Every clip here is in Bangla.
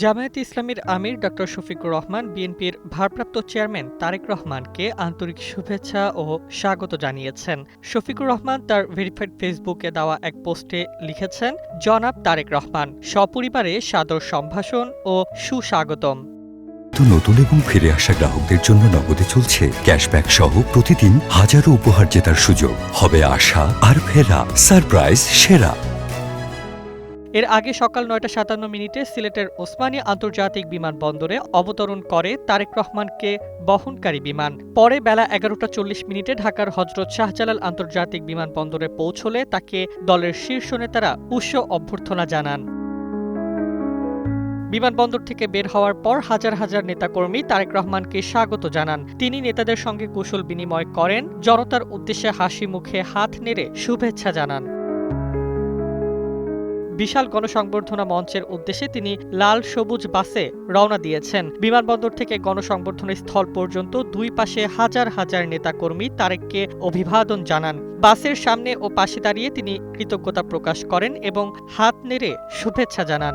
জামায়াতে ইসলামীর আমির ড শফিকুর রহমান বিএনপির ভারপ্রাপ্ত চেয়ারম্যান তারেক রহমানকে আন্তরিক শুভেচ্ছা ও স্বাগত জানিয়েছেন। শফিকুর রহমান তার ভেরিফাইড ফেসবুকে দেওয়া এক পোস্টে লিখেছেন, জনাব তারেক রহমান, সপরিবারে সাদর সম্ভাষণ ও সুস্বাগতম। নতুন এবং ফিরে আসা গ্রাহকদের জন্য নগদে চলছে ক্যাশব্যাক সহ প্রতিদিন হাজারো উপহার জেতার সুযোগ। হবে আশা আর ফেরা, সারপ্রাইজ সেরা। এর আগে সকাল ৯টা ৫৭ সিলেটের ওসমানী আন্তর্জাতিক বিমানবন্দরে অবতরণ করে তারেক রহমানকে বহনকারী বিমান। পরে বেলা ১১টা ৪০ ঢাকার হযরত শাহজালাল আন্তর্জাতিক বিমানবন্দরে পৌঁছলে তাকে দলের শীর্ষ নেতারা উষ্ণ অভ্যর্থনা জানান। বিমানবন্দর থেকে বের হওয়ার পর হাজার হাজার নেতাকর্মী তারেক রহমানকে স্বাগত জানান। তিনি নেতাদের সঙ্গে কুশল বিনিময় করেন, জনতার উদ্দেশ্যে হাসি মুখে হাত নেড়ে শুভেচ্ছা জানান। বিশাল গণসংবর্ধনা মঞ্চের উদ্দেশ্যে তিনি লাল সবুজ বাসে রওনা দিয়েছেন। বিমানবন্দর থেকে গণসংবর্ধনা স্থল পর্যন্ত দুই পাশে হাজার হাজার নেতাকর্মী তারেককে অভিবাদন জানান। বাসের সামনে ও পাশে দাঁড়িয়ে তিনি কৃতজ্ঞতা প্রকাশ করেন এবং হাত নেড়ে শুভেচ্ছা জানান।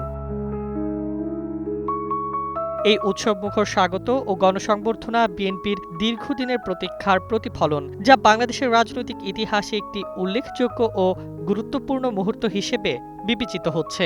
এই উৎসবমুখর স্বাগত ও গণসংবর্ধনা বিএনপির দীর্ঘদিনের প্রতীক্ষার প্রতিফলন, যা বাংলাদেশের রাজনৈতিক ইতিহাসে একটি উল্লেখযোগ্য ও গুরুত্বপূর্ণ মুহূর্ত হিসেবে বিবেচিত হচ্ছে।